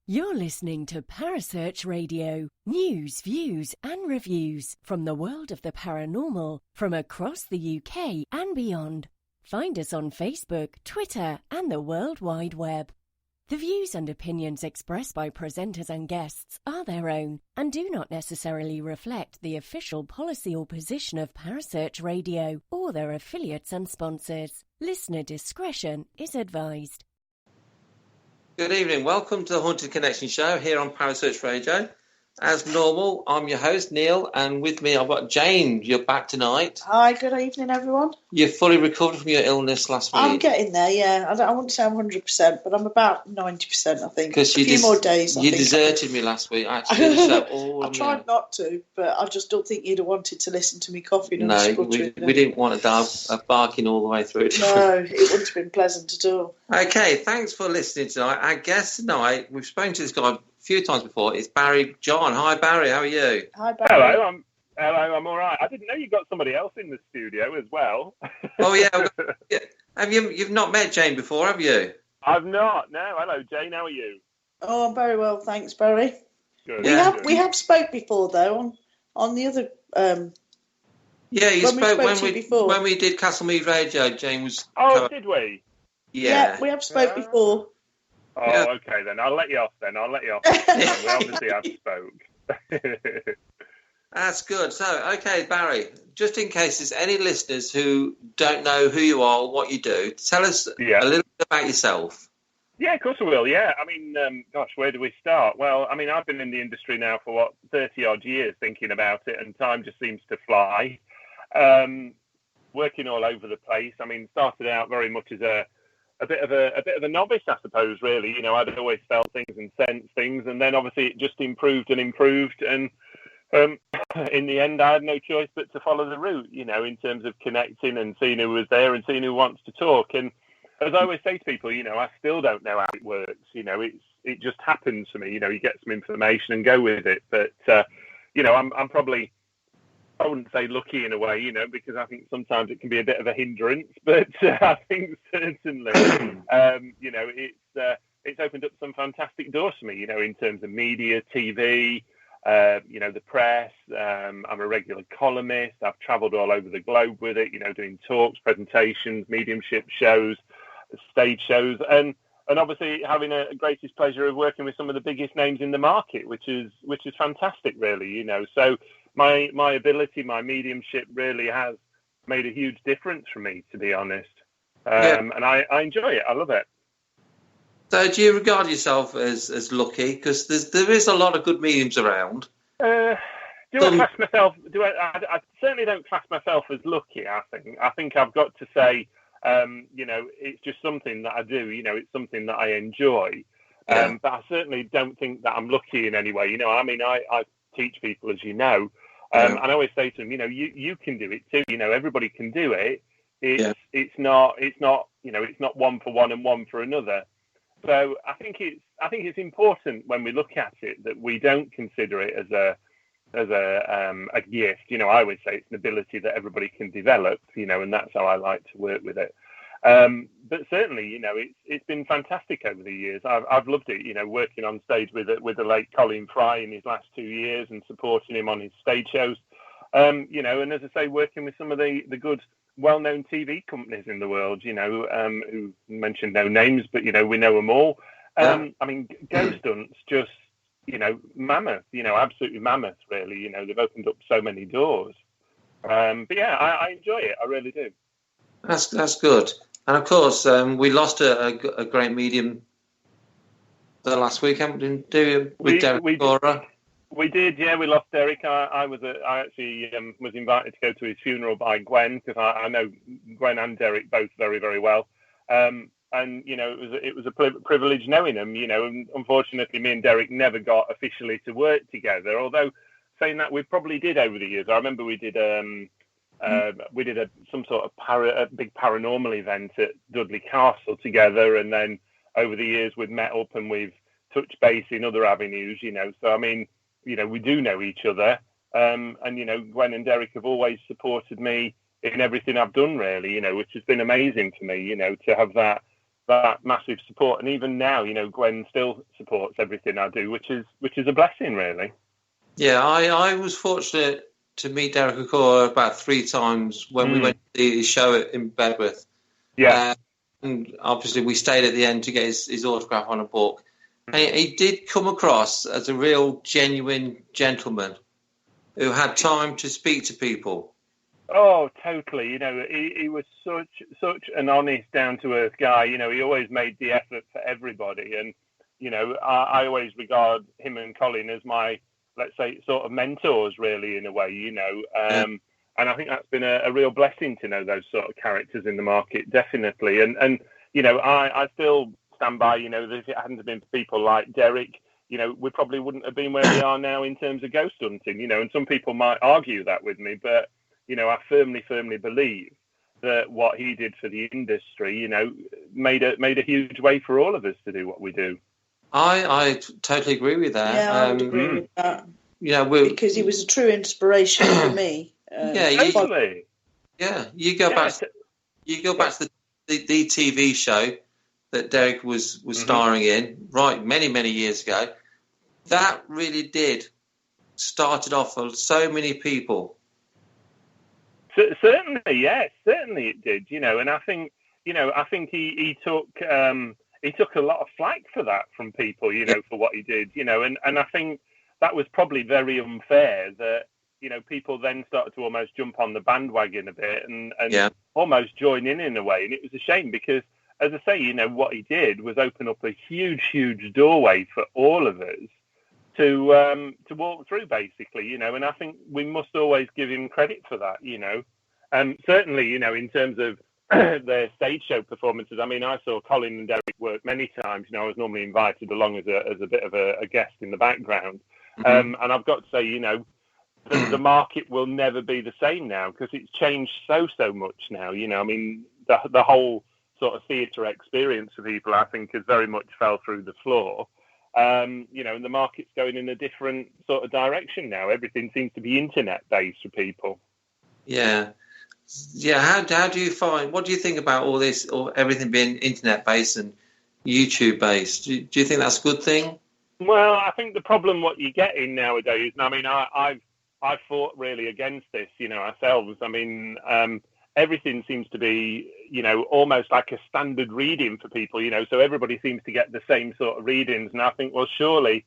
You're listening to Parasearch Radio, news, views and reviews from the world of the paranormal from across the UK and beyond. Find us on Facebook, Twitter and the World Wide Web. The views and opinions expressed by presenters and guests are their own and do not necessarily reflect the official policy or position of Parasearch Radio or their affiliates and sponsors. Listener discretion is advised. Good evening. Welcome to the Haunted Connection show here on Parasearch Radio. As normal, I'm your host, Neil, and with me I've got Jane. You're back tonight. Hi, good evening, everyone. You're fully recovered from your illness last week. I'm getting there, yeah. I wouldn't say I'm 100%, but I'm about 90%, I think. Because a few more days. You deserted me last week. I actually did the show all I tried not to, but I just don't think you'd have wanted to listen to me coughing. No, we didn't want a dog barking all the way through it. No, it wouldn't have been pleasant at all. Okay, thanks for listening tonight. Our guest tonight, we've spoken to this guy a few times before, is Barrie John. Hi, Barrie, how are you? Hi, Barrie. Hello, I'm all right. I didn't know you got somebody else in the studio as well. Oh, yeah. You've not met Jane before, have you? I've not, no. Hello, Jane, how are you? Oh, I'm very well, thanks, Barrie. Good. We have spoke before, though, on the other... yeah, you spoke before. When we did Castlemead Radio, Jane was... Oh, did we? Yeah, we have spoke before. Oh, yeah. Okay, then. I'll let you off, then. We obviously have spoke. That's good. So, okay, Barrie, just in case there's any listeners who don't know who you are or what you do, tell us a little bit about yourself. Yeah, of course I will, yeah. I mean, where do we start? Well, I mean, I've been in the industry now for, 30-odd years thinking about it, and time just seems to fly. Working all over the place. I mean, started out very much as a bit of a novice, I suppose, really. You know, I'd always felt things and sensed things, and then obviously it just improved, and in the end I had no choice but to follow the route, you know, in terms of connecting and seeing who was there and seeing who wants to talk. And as I always say to people, you know, I still don't know how it works. You know, it just happens for me. You know, you get some information and go with it. But you know, I'm probably, I wouldn't say lucky in a way, you know, because I think sometimes it can be a bit of a hindrance, but I think certainly, you know, it's opened up some fantastic doors for me, you know, in terms of media, TV, you know, the press. I'm a regular columnist. I've travelled all over the globe with it, you know, doing talks, presentations, mediumship shows, stage shows, and obviously having a greatest pleasure of working with some of the biggest names in the market, which is fantastic, really, you know. So my ability, my mediumship really has made a huge difference for me, to be honest. And I enjoy it. I love it. So do you regard yourself as lucky? Because there is a lot of good mediums around. I class myself? I certainly don't class myself as lucky. I think I've got to say, you know, it's just something that I do. You know, it's something that I enjoy. But I certainly don't think that I'm lucky in any way. You know, I mean, I teach people, as you know, and I always say to them, you know, you can do it too. You know, everybody can do it. It's not, you know, it's not one for one and one for another. So I think it's important when we look at it that we don't consider it as a gift. You know, I would say it's an ability that everybody can develop, you know, and that's how I like to work with it. But certainly, you know, it's been fantastic over the years. I've loved it, you know, working on stage with the late Colin Fry in his last 2 years and supporting him on his stage shows. You know, and as I say, working with some of the good, well-known TV companies in the world, you know, who mentioned no names, but, you know, we know them all. I mean, Ghost Hunts, just, you know, mammoth, you know, absolutely mammoth, really. You know, they've opened up so many doors. But yeah, I enjoy it. I really do. That's good. And of course, we lost a great medium the last week, didn't we? With Derek Cora. We did, yeah. We lost Derek. I actually was invited to go to his funeral by Gwen, because I know Gwen and Derek both very, very well. And you know, it was a privilege knowing them. You know, and unfortunately, me and Derek never got officially to work together. Although saying that, we probably did over the years. I remember we did some sort of a big paranormal event at Dudley Castle together, and then over the years we've met up and we've touched base in other avenues. You know, so I mean, you know, we do know each other, and you know, Gwen and Derek have always supported me in everything I've done, really, you know, which has been amazing for me, you know, to have that that massive support. And even now, Gwen still supports everything I do, which is a blessing, really. Yeah, I was fortunate to meet Derek Okora about 3 times when we went to the show in Bedworth. Yeah. And obviously we stayed at the end to get his autograph on a book. And he did come across as a real genuine gentleman who had time to speak to people. Oh, totally. He was such an honest, down-to-earth guy. He always made the effort for everybody. And, I always regard him and Colin as my, let's say, sort of mentors, really, in a way, And I think that's been a real blessing to know those sort of characters in the market, definitely. And I still stand by, that if it hadn't been for people like Derek, we probably wouldn't have been where we are now in terms of ghost hunting, and some people might argue that with me, but, I firmly believe that what he did for the industry, made a huge way for all of us to do what we do. I totally agree with that. Yeah, I would agree with that. Because he was a true inspiration for me. Totally. You go back to the TV show that Derek was starring in, right, many years ago. That really did started off for so many people. Certainly it did. And I think he took a lot of flack for that from people, for what he did, and I think that was probably very unfair that, people then started to almost jump on the bandwagon a bit and almost join in a way. And it was a shame because, as I say, what he did was open up a huge doorway for all of us to walk through, basically, and I think we must always give him credit for that, and certainly, in terms of their stage show performances, I mean, I saw Colin and Derek work many times. I was normally invited along as a bit of a guest in the background, and I've got to say, the market will never be the same now because it's changed so much now. I mean, the whole sort of theatre experience for people, I think, has very much fell through the floor. And the market's going in a different sort of direction now. Everything seems to be internet-based for people. Yeah. How do you find? What do you think about all this, or everything being internet-based and YouTube-based? Do you think that's a good thing? Well, I think the problem what you're getting nowadays, and I mean, I've fought really against this, ourselves. I mean, everything seems to be, almost like a standard reading for people, so everybody seems to get the same sort of readings. And I think, well, surely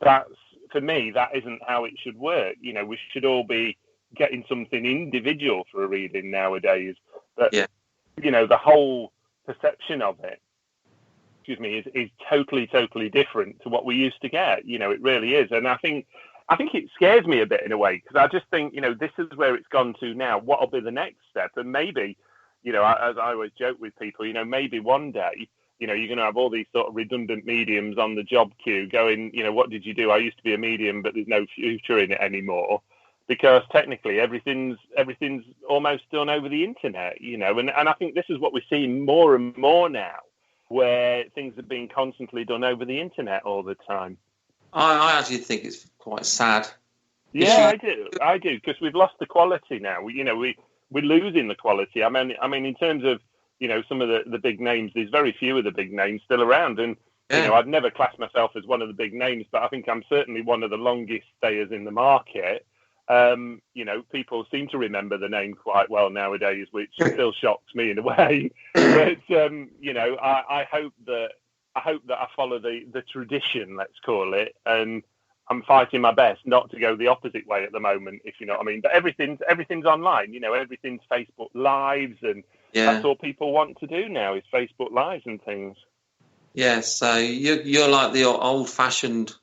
for me, that isn't how it should work. We should all be getting something individual for a reading nowadays. But, the whole perception of it, is totally different to what we used to get. It really is. And I think it scares me a bit in a way, because I just think, this is where it's gone to now. What will be the next step? And maybe, as I always joke with people, maybe one day, you're going to have all these sort of redundant mediums on the job queue going, what did you do? I used to be a medium, but there's no future in it anymore, because technically everything's almost done over the internet, and I think this is what we're seeing more and more now, where things are being constantly done over the internet all the time. I actually think it's quite sad. Yeah, I do, because we've lost the quality now. We're losing the quality. I mean, in terms of, some of the big names, there's very few of the big names still around. And, I'd never class myself as one of the big names, but I think I'm certainly one of the longest stayers in the market. People seem to remember the name quite well nowadays, which still shocks me in a way. But, I hope that I follow the tradition, let's call it, and I'm fighting my best not to go the opposite way at the moment, if you know what I mean. But everything's online, everything's Facebook Lives, and that's all people want to do now is Facebook Lives and things. Yeah, so you're like the old-fashioned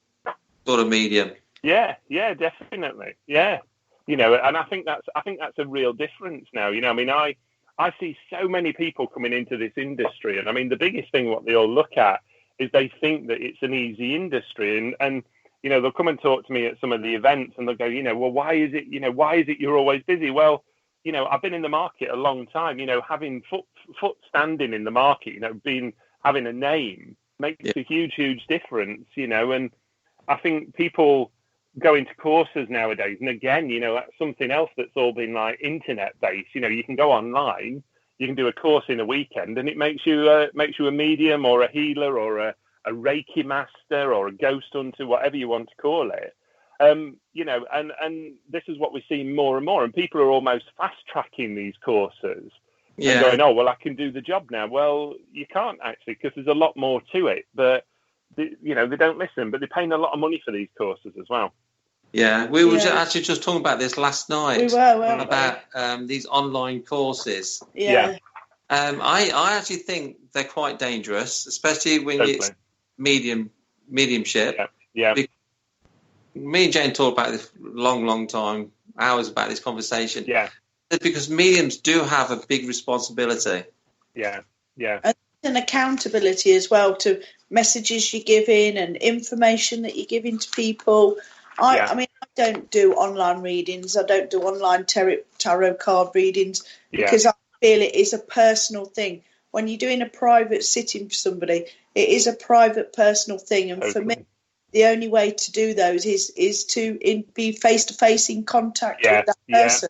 sort of medium. Yeah, definitely. Yeah, and I think that's a real difference now. I mean, I see so many people coming into this industry, and I mean, the biggest thing what they all look at is they think that it's an easy industry, and they'll come and talk to me at some of the events, and they'll go, well, why is it you're always busy? Well, I've been in the market a long time. Having foot standing in the market, having a name makes a huge difference. And I think people go into courses nowadays, and again, that's something else that's all been like internet based. You can go online, you can do a course in a weekend, and it makes you a medium or a healer or a Reiki master or a ghost hunter, whatever you want to call it. You know, and this is what we see more and more, and people are almost fast tracking these courses and going, oh, well, I can do the job now. Well, you can't actually, because there's a lot more to it. But you know, they don't listen, but they're paying a lot of money for these courses as well. Yeah, we were actually just talking about this last night. We were, about these online courses. Yeah. I actually think they're quite dangerous, especially when it's mediumship. Yeah. Me and Jane talked about this long time, hours about this conversation. Yeah. Because mediums do have a big responsibility. Yeah. And accountability as well to messages you're giving and information that you're giving to people. I mean, I don't do online readings. I don't do online tarot card readings because I feel it is a personal thing. When you're doing a private sitting for somebody, it is a private, personal thing. And for me, the only way to do those is to be face-to-face in contact with that person.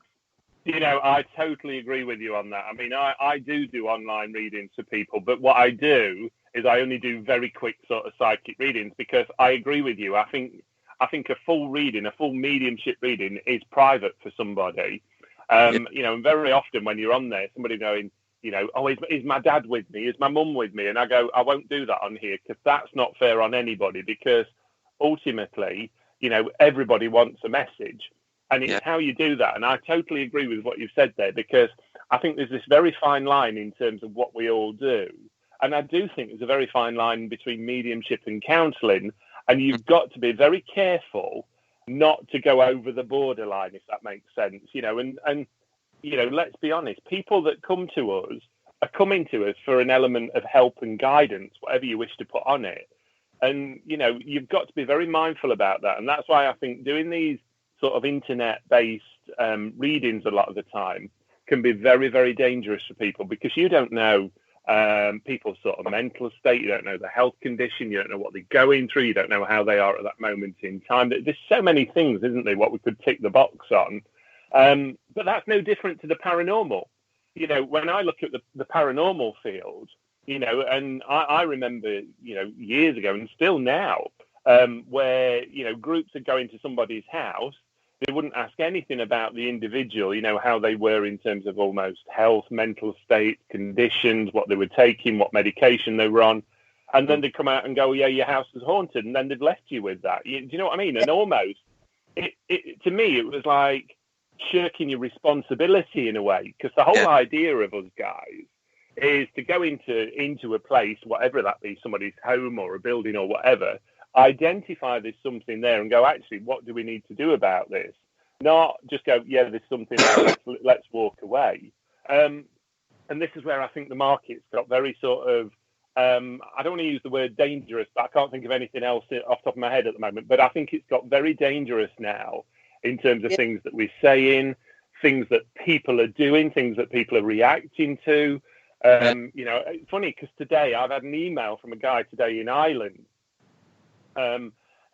You know, I totally agree with you on that. I mean, I do online readings for people, but what I do is I only do very quick sort of psychic readings because I agree with you. I think a full reading, a full mediumship reading is private for somebody. You know, and very often when you're on there, somebody going, you know, oh, is my dad with me? Is my mum with me? And I go, I won't do that on here because that's not fair on anybody because ultimately, you know, everybody wants a message. And it's how you do that. And I totally agree with what you've said there, because I think there's this very fine line in terms of what we all do. And I do think there's a very fine line between mediumship and counselling. And you've got to be very careful not to go over the borderline, if that makes sense. You know, and you know, let's be honest, people that come to us are coming to us for an element of help and guidance, whatever you wish to put on it. And, you know, you've got to be very mindful about that. And that's why I think doing these sort of internet-based readings a lot of the time can be very, very dangerous for people because you don't know people's sort of mental state, you don't know the health condition, you don't know what they're going through, you don't know how they are at that moment in time. There's so many things, isn't there, what we could tick the box on. But that's no different to the paranormal. You know, when I look at the paranormal field, you know, and I remember, you know, years ago and still now, where, you know, groups are going to somebody's house, they wouldn't ask anything about the individual, you know, how they were in terms of almost health, mental state, conditions, what they were taking, what medication they were on. And then they come out and go, yeah, your house is haunted. And then they've left you with that. Do you know what I mean? And almost, to me, it was like shirking your responsibility in a way, because the whole idea of us guys is to go into a place, whatever that be, somebody's home or a building or whatever, identify there's something there and go, actually, what do we need to do about this? Not just go, yeah, there's something there, let's walk away. And this is where I think the market's got very sort of, I don't want to use the word dangerous, but I can't think of anything else off the top of my head at the moment, but I think it's got very dangerous now in terms of things that we're saying, things that people are doing, things that people are reacting to. You know, it's funny because today I've had an email from a guy today in Ireland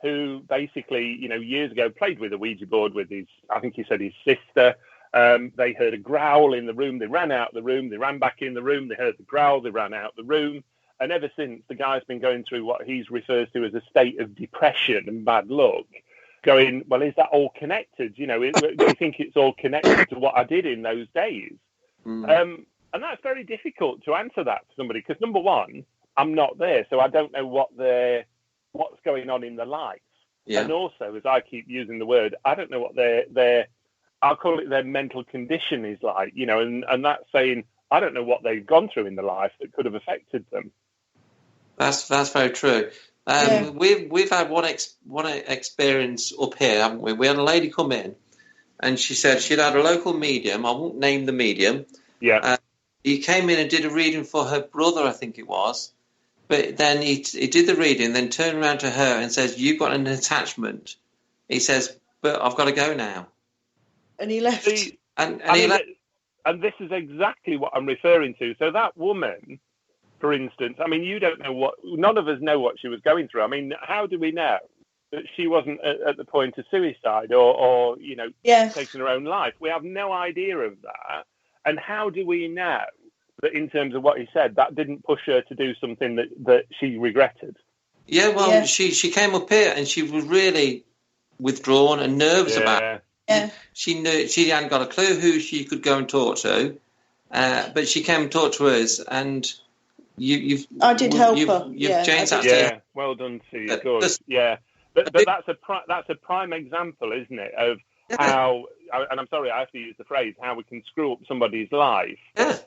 who basically, you know, years ago played with a Ouija board with his, I think he said his sister. They heard a growl in the room. They ran out the room. They ran back in the room. They heard the growl. They ran out the room. And ever since, the guy's been going through what he refers to as a state of depression and bad luck, going, well, is that all connected? You know, do you think it's all connected to what I did in those days? And that's very difficult to answer that to somebody because, number one, I'm not there, so I don't know what's going on in their life. And also, as I keep using the word, I don't know what their I'll call it their mental condition is like, you know, and that's saying I don't know what they've gone through in their life that could have affected them. That's very true. We've had one experience up here, haven't we? We had a lady come in, and she said she'd had a local medium. I won't name the medium. Yeah. He came in and did a reading for her brother, I think it was. But then he did the reading, then turned around to her and says, "You've got an attachment." He says, "But I've got to go now." And he left. And he left. And this is exactly what I'm referring to. So that woman, for instance, I mean, you don't know none of us know what she was going through. I mean, how do we know that she wasn't at the point of suicide or taking her own life? We have no idea of that. And how do we know that in terms of what he said, that didn't push her to do something that she regretted. Yeah, well, she came up here and she was really withdrawn and nervous about it. Yeah. She knew she hadn't got a clue who she could go and talk to, but she came and talked to us, and I did help her. You've changed that. Yeah, well done to you. Good. Yeah, but that's a prime example, isn't it, of how? And I'm sorry, I have to use the phrase, how we can screw up somebody's life. Yeah.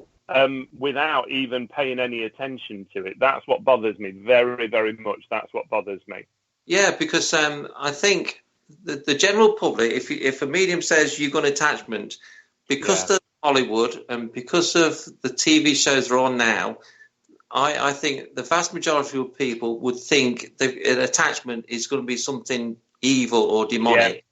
Without even paying any attention to it. That's what bothers me very, very much. That's what bothers me. Yeah, because I think the general public, if a medium says you've got an attachment, because of Hollywood and because of the TV shows that are on now, I think the vast majority of people would think an attachment is going to be something evil or demonic.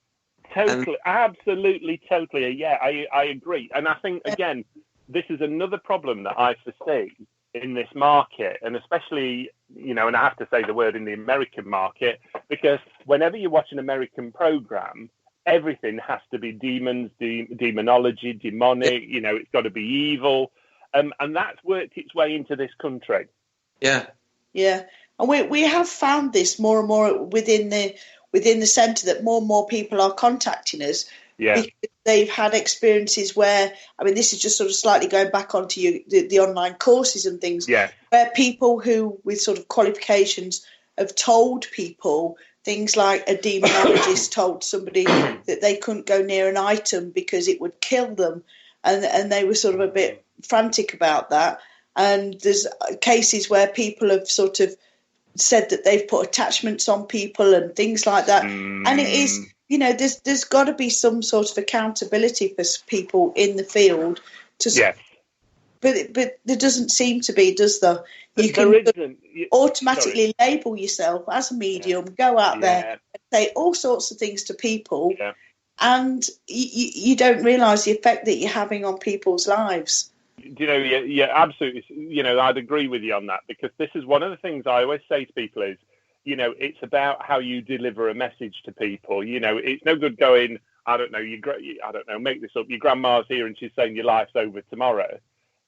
Yeah. Totally, absolutely, totally. Yeah, I agree. And I think, again, this is another problem that I foresee in this market, and especially, and I have to say the word in the American market, because whenever you watch an American program, everything has to be demons, demonology, demonic, it's got to be evil. And that's worked its way into this country. Yeah. Yeah. And we have found this more and more within the centre, that more and more people are contacting us. Yeah. Because they've had experiences where, this is just sort of slightly going back onto the online courses and things, where people who with sort of qualifications have told people things like a demonologist told somebody that they couldn't go near an item because it would kill them, and they were sort of a bit frantic about that. And there's cases where people have sort of said that they've put attachments on people and things like that. And it is, there's got to be some sort of accountability for people in the field. But there doesn't seem to be, does there? You can automatically label yourself as a medium, go out there and say all sorts of things to people, and you don't realise the effect that you're having on people's lives. Absolutely. I'd agree with you on that, because this is one of the things I always say to people is, it's about how you deliver a message to people. It's no good going, I don't know, make this up. Your grandma's here and she's saying your life's over tomorrow.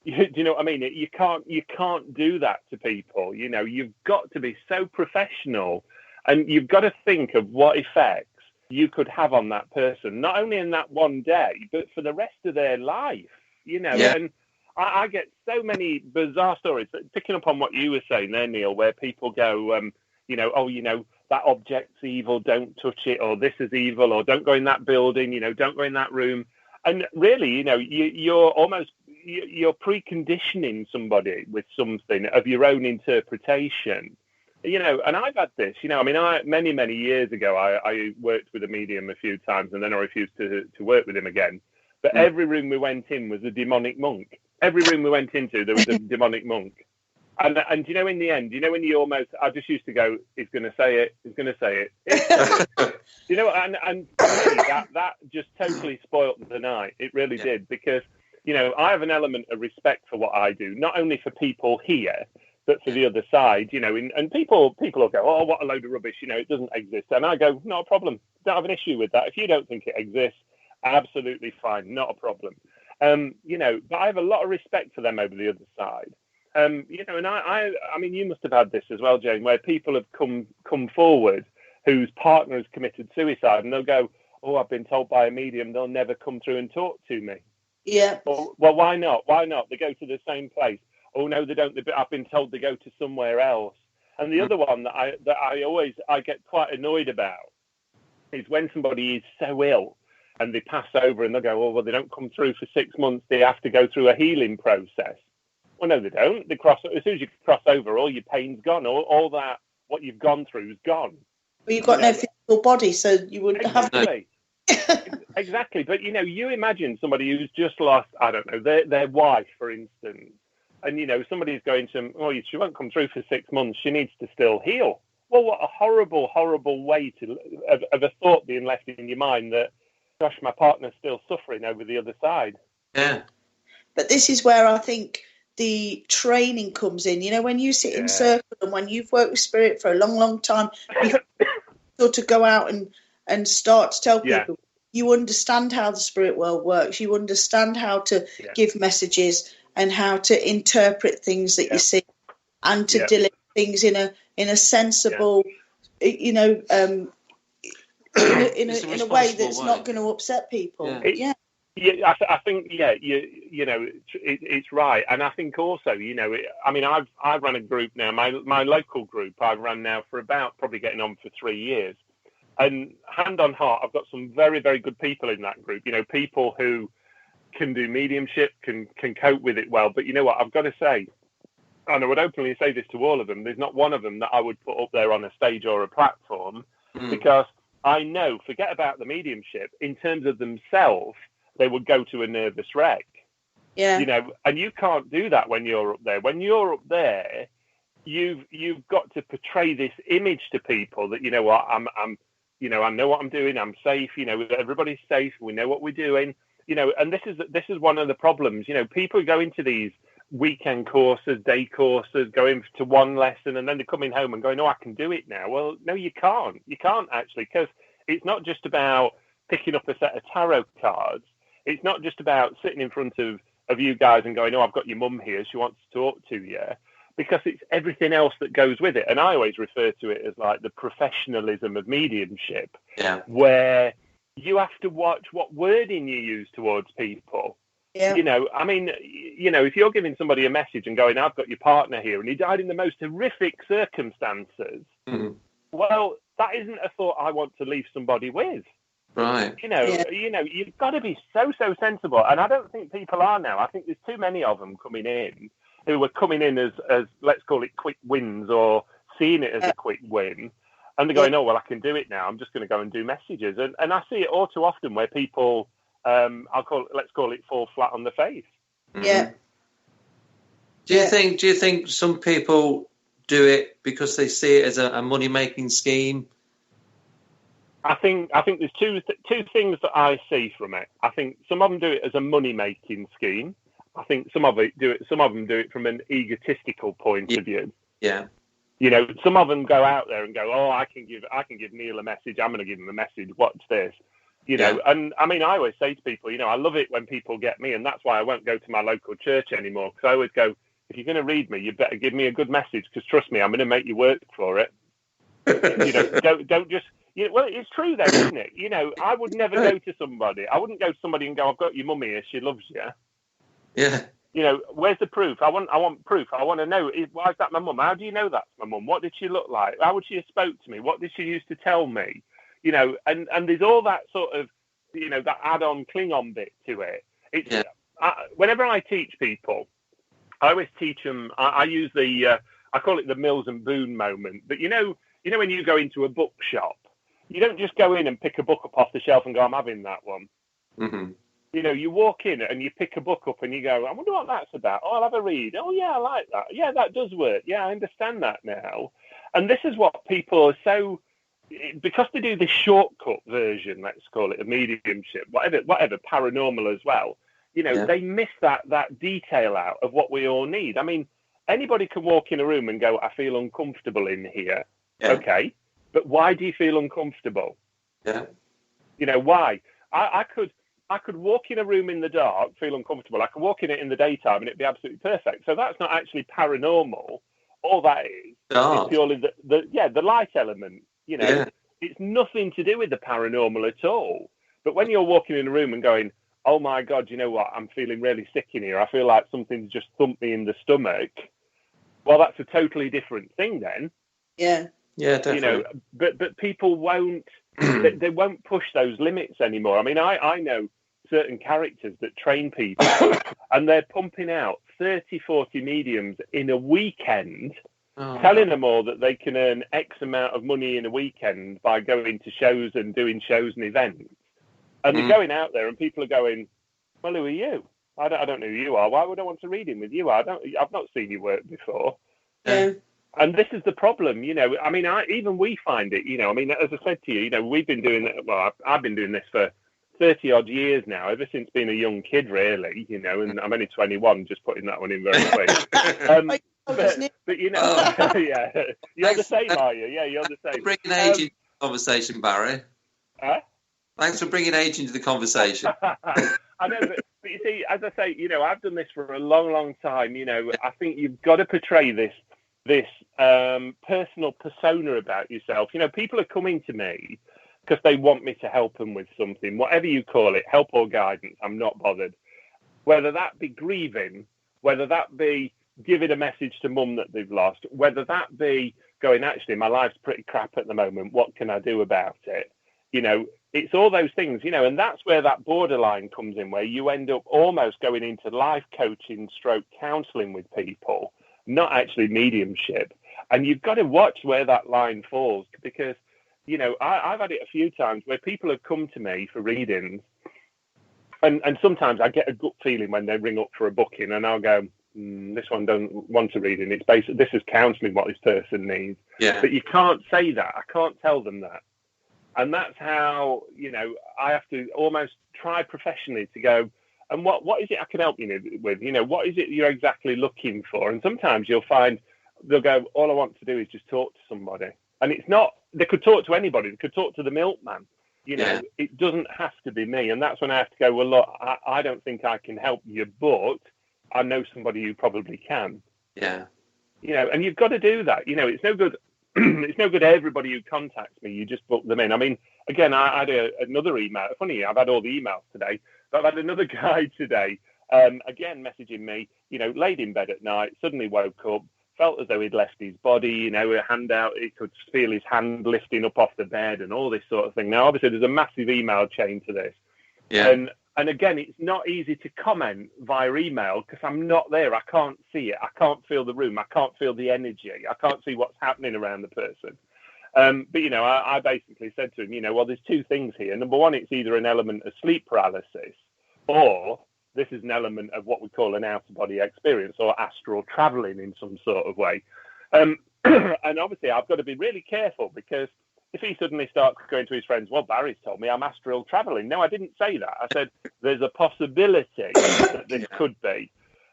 Do you know what I mean? You can't do that to people. You've got to be so professional, and you've got to think of what effects you could have on that person, not only in that one day, but for the rest of their life. And I get so many bizarre stories, picking up on what you were saying there, Neil, where people go, that object's evil, don't touch it, or this is evil, or don't go in that building, don't go in that room. And really, you're preconditioning somebody with something of your own interpretation. And I've had this, many, many years ago, I worked with a medium a few times, and then I refused to work with him again. But every room we went in was a demonic monk. Every room we went into, there was a demonic monk. And in the end, when you almost, I just used to go, he's going to say it. And that just totally spoilt the night. It really did, because, I have an element of respect for what I do, not only for people here, but for the other side, and people will go, oh, what a load of rubbish, it doesn't exist. And I go, not a problem. Don't have an issue with that. If you don't think it exists, absolutely fine, not a problem. But I have a lot of respect for them over the other side. And you must have had this as well, Jane, where people have come forward whose partner has committed suicide, and they'll go, oh, I've been told by a medium they'll never come through and talk to me. Yeah. Well, why not? Why not? They go to the same place. Oh, no, they don't. I've been told they go to somewhere else. And the other one that I get quite annoyed about is when somebody is so ill and they pass over and they'll go, oh, well, they don't come through for 6 months. They have to go through a healing process. Well, no, they don't. As soon as you cross over, all your pain's gone. All that, what you've gone through is gone. Well, you've got no physical body, so you wouldn't have to. Exactly. But, you imagine somebody who's just lost, I don't know, their wife, for instance. And, somebody's going to them, oh, she won't come through for 6 months. She needs to still heal. Well, what a horrible, horrible way of a thought being left in your mind that, gosh, my partner's still suffering over the other side. Yeah. But this is where I think the training comes in. When you sit in circle and when you've worked with spirit for a long, long time, you sort of go out and start to tell people, you understand how the spirit world works. You understand how to give messages, and how to interpret things that you see, and to deliver things in a sensible, in a way that's not going to upset people. I think it's right, and I think also I've run a group now, my local group I've run now for about probably getting on for 3 years, and hand on heart I've got some very, very good people in that group. People who can do mediumship, can cope with it well. But you know what, I've got to say, and I would openly say this to all of them, there's not one of them that I would put up there on a stage or a platform, because I know, forget about the mediumship, in terms of themselves, they would go to a nervous wreck. Yeah. And you can't do that when you're up there. When you're up there, you've got to portray this image to people that, I'm I know what I'm doing, I'm safe, everybody's safe, we know what we're doing, and this is one of the problems. People go into these weekend courses, day courses, going to one lesson, and then they're coming home and going, I can do it now. Well, no, you can't actually, because it's not just about picking up a set of tarot cards. It's not just about sitting in front of you guys and going, I've got your mum here, she wants to talk to you, because it's everything else that goes with it. And I always refer to it as like the professionalism of mediumship, where you have to watch what wording you use towards people. Yeah. If you're giving somebody a message and going, I've got your partner here and he died in the most horrific circumstances, well, that isn't a thought I want to leave somebody with. Right. You've got to be so sensible. And I don't think people are now. I think there's too many of them coming in who are coming in as let's call it quick wins, or seeing it as a quick win. And they're going, I can do it now. I'm just going to go and do messages. And I see it all too often where people, let's call it fall flat on the face. Yeah. Do you think some people do it because they see it as a money-making scheme? I think there's two things that I see from it. I think some of them do it as a money-making scheme. I think some of them do it from an egotistical point of view. Yeah. Some of them go out there and go, I can give Neil a message. I'm going to give him a message. What's this? And I always say to people, I love it when people get me, and that's why I won't go to my local church anymore, because I always go, if you're going to read me, you better give me a good message, because trust me, I'm going to make you work for it. Don't just. Well, it's true though, isn't it? I would never go to somebody. I wouldn't go to somebody and go, I've got your mummy here, she loves you. Yeah. Where's the proof? I want proof. I want to know, why is that my mum? How do you know that's my mum? What did she look like? How would she have spoke to me? What did she used to tell me? And there's all that sort of, that add-on, cling-on bit to it. It's whenever I teach people, I always teach them, I use I call it the Mills and Boone moment. But when you go into a bookshop, you don't just go in and pick a book up off the shelf and go, I'm having that one. Mm-hmm. You walk in and you pick a book up and you go, I wonder what that's about. Oh, I'll have a read. Oh, yeah, I like that. Yeah, that does work. Yeah, I understand that now. And this is what people are so, because they do this shortcut version, let's call it a mediumship, whatever, paranormal as well, they miss that detail out of what we all need. Anybody can walk in a room and go, I feel uncomfortable in here. Yeah. Okay. But why do you feel uncomfortable? Yeah. Why? I could walk in a room in the dark, feel uncomfortable. I could walk in it in the daytime and it'd be absolutely perfect. So that's not actually paranormal. All that is purely the light element. It's nothing to do with the paranormal at all. But when you're walking in a room and going, oh my God, you know what? I'm feeling really sick in here. I feel like something's just thumped me in the stomach. Well, that's a totally different thing then. Yeah. Yeah, definitely. But people won't. They won't push those limits anymore. I know certain characters that train people, and they're pumping out 30, 40 mediums in a weekend, telling them all that they can earn X amount of money in a weekend by going to shows and doing shows and events. And they're going out there, and people are going, well, who are you? I don't know who you are. Why would I want to read in with you? I've not seen you work before. Yeah. And this is the problem, even we find it, as I said to you, we've been doing it. Well, I've been doing this for 30 odd years now, ever since being a young kid, really, and I'm only 21, just putting that one in very quick. But yeah, you're the same, are you? Yeah, you're the same. Bringing age into the conversation, Barry. Huh? Thanks for bringing age into the conversation. I know, but you see, as I say, I've done this for a long, long time. I think you've got to portray this personal persona about yourself. People are coming to me because they want me to help them with something, whatever you call it, help or guidance. I'm not bothered. Whether that be grieving, whether that be giving a message to mum that they've lost, whether that be going, actually, my life's pretty crap at the moment. What can I do about it? It's all those things, and that's where that borderline comes in, where you end up almost going into life coaching stroke counselling with people, not actually mediumship. And you've got to watch where that line falls, because, I've had it a few times where people have come to me for readings, and sometimes I get a gut feeling when they ring up for a booking, and I'll go, this one don't want a reading. It's basically, this is counselling what this person needs. Yeah. But you can't say that. I can't tell them that. And that's how, I have to almost try professionally to go, and what is it I can help you with? What is it you're exactly looking for? And sometimes you'll find they'll go, all I want to do is just talk to somebody. And it's not, they could talk to anybody. They could talk to the milkman. It doesn't have to be me. And that's when I have to go, well, look, I don't think I can help you, but I know somebody who probably can. Yeah. And you've got to do that. It's no good. It's no good everybody who contacts me, you just book them in. I mean, again, I had another email. Funny, I've had all the emails today, but I've had another guy today, again, messaging me, laid in bed at night, suddenly woke up, felt as though he'd left his body, a hand out, he could feel his hand lifting up off the bed and all this sort of thing. Now, obviously, there's a massive email chain to this. Yeah. And again, it's not easy to comment via email because I'm not there. I can't see it. I can't feel the room. I can't feel the energy. I can't see what's happening around the person. But, I basically said to him, well, there's two things here. Number one, it's either an element of sleep paralysis or this is an element of what we call an out-of-body experience or astral traveling in some sort of way. And obviously, I've got to be really careful because if he suddenly starts going to his friends, well, Barry's told me I'm astral traveling. No, I didn't say that. I said there's a possibility that this could be.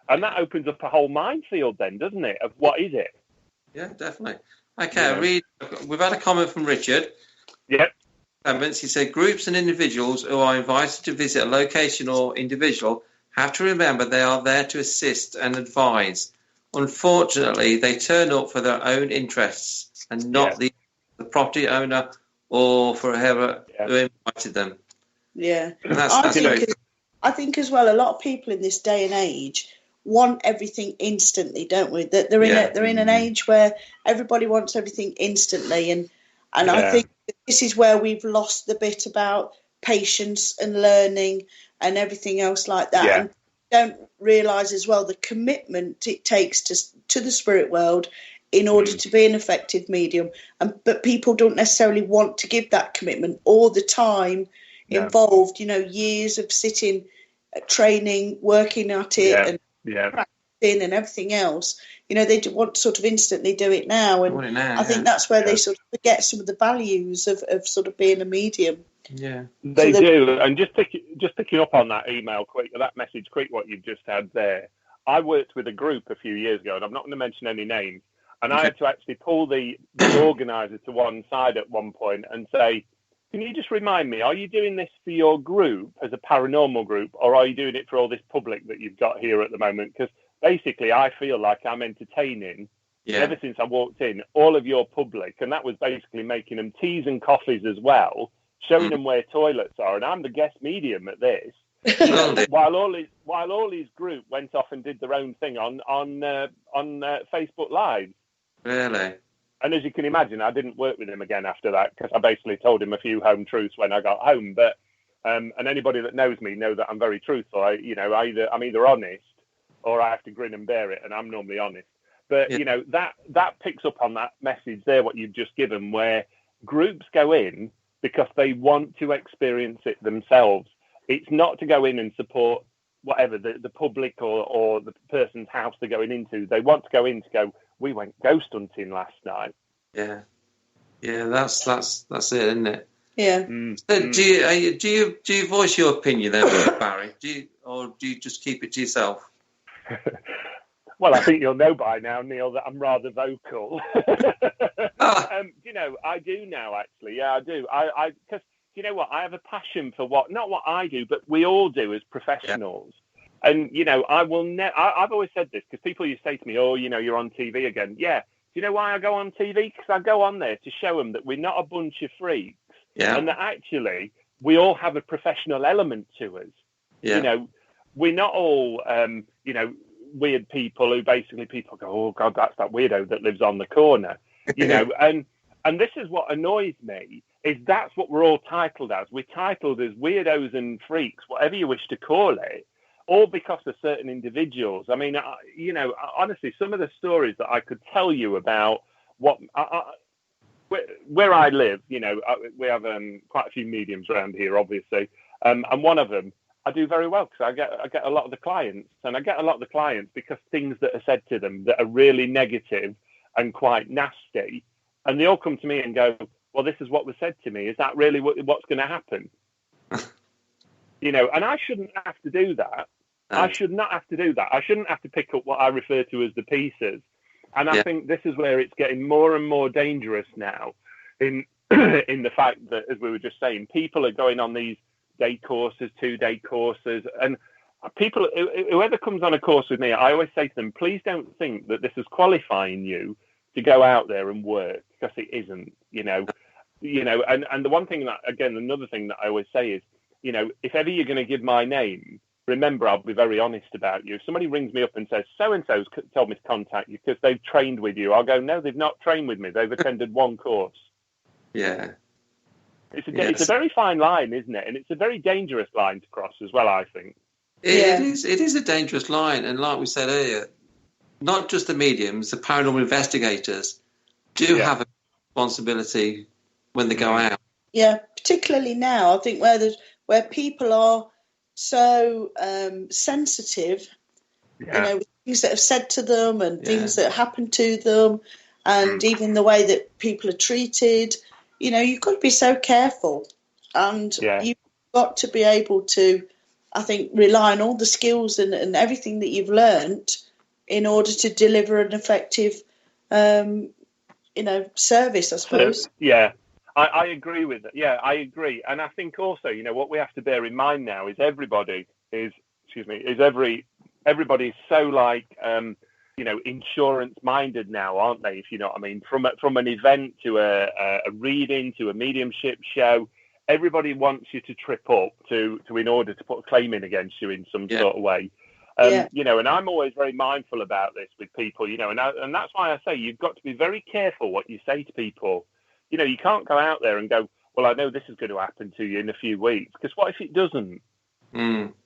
And that opens up a whole minefield then, doesn't it, of what is it? Yeah, definitely. Okay, we've had a comment from Richard. Yep. He said, groups and individuals who are invited to visit a location or individual have to remember they are there to assist and advise. Unfortunately, they turn up for their own interests and not the property owner or for whoever who invited them. Yeah. That's I think as well, a lot of people in this day and age want everything instantly, don't we? That they're in an age where everybody wants everything instantly, and I think this is where we've lost the bit about patience and learning and everything else like that. Yeah. And don't realise as well the commitment it takes to the spirit world in order to be an effective medium. But people don't necessarily want to give that commitment or the time involved, years of sitting, training, working at it and practicing and everything else. They want to sort of instantly do it now. And I think that's where they sort of forget some of the values of sort of being a medium. Yeah, they do. And just picking up on that email quick, that message quick, what you've just had there. I worked with a group a few years ago, and I'm not going to mention any names. And I had to actually pull the organizer to one side at one point and say, can you just remind me, are you doing this for your group as a paranormal group, or are you doing it for all this public that you've got here at the moment? Because basically I feel like I'm entertaining, ever since I walked in, all of your public. And that was basically making them teas and coffees as well, showing them where toilets are. And I'm the guest medium at this. While all his group went off and did their own thing on Facebook Live. Really? And as you can imagine, I didn't work with him again after that because I basically told him a few home truths when I got home. But and anybody that knows me know that I'm very truthful. I'm either honest or I have to grin and bear it, and I'm normally honest. But that picks up on that message there, what you've just given, where groups go in because they want to experience it themselves. It's not to go in and support whatever the public or the person's house they're going into. They want to go in to go, we went ghost hunting last night. Yeah, that's it, isn't it? Yeah. So do you voice your opinion there, Barry? Do you just keep it to yourself? Well, I think you'll know by now, Neil, that I'm rather vocal. I do now, actually. Yeah, I do. Because know what? I have a passion for not what I do, but we all do as professionals. Yeah. And, you know, I will never, I've always said this because people used to say to me, oh, you know, you're on TV again. Yeah. Do you know why I go on TV? Because I go on there to show them that we're not a bunch of freaks. Yeah. And that actually we all have a professional element to us. Yeah. You know, we're not all, you know, weird people who basically people go, oh, God, that's that weirdo that lives on the corner, you know. And this is what annoys me, is that's what we're all titled as. We're titled as weirdos and freaks, whatever you wish to call it, all because of certain individuals. I mean, you know, honestly, some of the stories that I could tell you about what where I live, you know, we have quite a few mediums around here, obviously, and one of them I do very well because I get a lot of the clients, and I get a lot of the clients because things that are said to them that are really negative and quite nasty. And they all come to me and go, well, this is what was said to me. Is that really what's going to happen? You know, and I shouldn't have to do that. I should not have to do that. I shouldn't have to pick up what I refer to as the pieces. And I think this is where it's getting more and more dangerous now in the fact that, as we were just saying, people are going on these day courses, 2-day courses. And people, whoever comes on a course with me, I always say to them, please don't think that this is qualifying you to go out there and work, because it isn't, you know, and the one thing that, again, another thing that I always say is, you know, if ever you're going to give my name, remember, I'll be very honest about you. If somebody rings me up and says, so-and-so's told me to contact you because they've trained with you, I'll go, no, they've not trained with me. They've attended one course. Yeah. It's a very fine line, isn't it? And it's a very dangerous line to cross as well, I think. It is a dangerous line. And like we said earlier, not just the mediums, the paranormal investigators do have a responsibility when they go out. Yeah, particularly now, I think where people are so sensitive, you know, things that have said to them and things that happen to them, and even the way that people are treated, you know, you've got to be so careful, and you've got to be able to, I think, rely on all the skills and everything that you've learnt in order to deliver an effective, you know, service, I suppose. I agree with that. Yeah, I agree. And I think also, you know, what we have to bear in mind now is everybody is so like, you know, insurance minded now, aren't they? If you know what I mean, from an event to a reading to a mediumship show, everybody wants you to trip up to in order to put a claim in against you in some sort of way. You know, and I'm always very mindful about this with people, you know, and that's why I say you've got to be very careful what you say to people. You know, you can't go out there and go, well, I know this is going to happen to you in a few weeks, because what if it doesn't?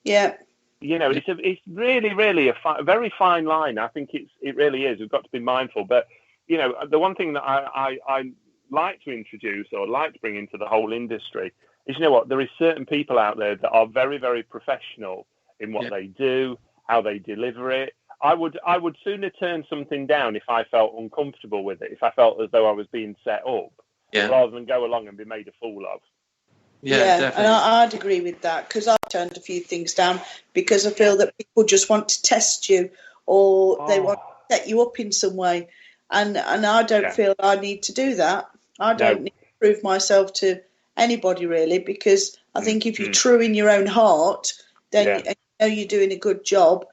Yeah. You know, it's really, really a very fine line. I think it really is. We've got to be mindful. But, you know, the one thing that I like to introduce or like to bring into the whole industry is, you know what, there is certain people out there that are very, very professional in what they do, how they deliver it. I would sooner turn something down if I felt uncomfortable with it, if I felt as though I was being set up, rather than go along and be made a fool of. Yeah, definitely. And I'd agree with that, because I've turned a few things down because I feel that people just want to test you, or they want to set you up in some way, and I don't feel I need to do that. I don't need to prove myself to anybody, really, because I think if you're true in your own heart, then you know you're doing a good job,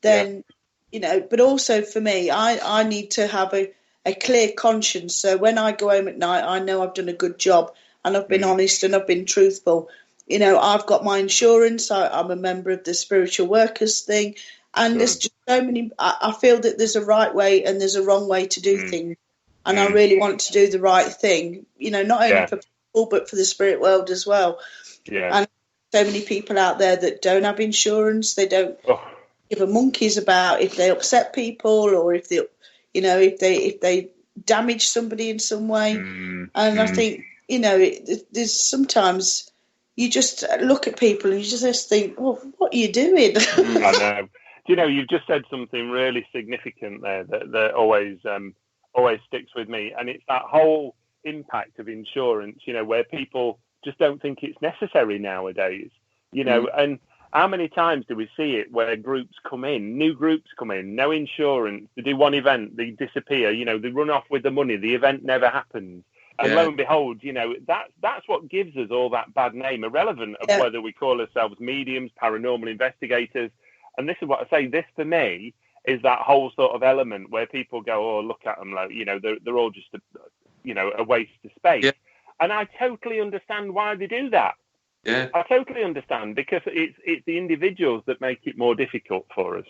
then, you know, but also for me, I need to have a clear conscience. So when I go home at night, I know I've done a good job and I've been honest and I've been truthful. You know, I've got my insurance. I'm a member of the spiritual workers thing. And there's just so many, I feel that there's a right way and there's a wrong way to do things. And I really want to do the right thing, you know, not only for people, but for the spirit world as well. Yeah. And so many people out there that don't have insurance. They don't give a monkeys about if they upset people, or if they, you know, if they damage somebody in some way. And I think, you know, there's sometimes you just look at people and you just think, well, what are you doing? I know. You know, you've just said something really significant there that always sticks with me, and it's that whole impact of insurance, you know, where people just don't think it's necessary nowadays, you know. And how many times do we see it where new groups come in, no insurance, they do one event, they disappear, you know, they run off with the money, the event never happens. And lo and behold, that's what gives us all that bad name, irrelevant of whether we call ourselves mediums, paranormal investigators. And this is what I say, this for me is that whole sort of element where people go, oh, look at them, like, they're all just, a waste of space. Yeah. And I totally understand why they do that. Yeah. I totally understand, because it's the individuals that make it more difficult for us.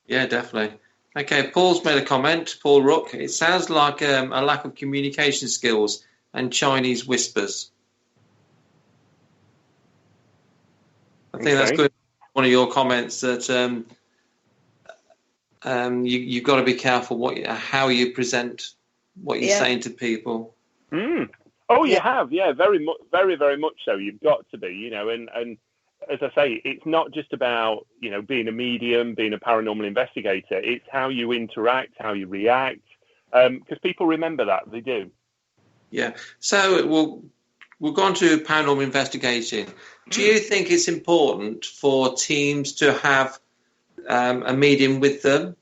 Yeah, definitely. Okay, Paul's made a comment, Paul Rook. It sounds like a lack of communication skills and Chinese whispers. I think that's good. One of your comments that you've got to be careful how you present what you're saying to people. Mm. Oh, you have, very much, very, very much so. You've got to be, and as I say, it's not just about, being a medium, being a paranormal investigator. It's how you interact, how you react, because people remember that, they do. Yeah. So we'll go on to paranormal investigation. Do you think it's important for teams to have a medium with them?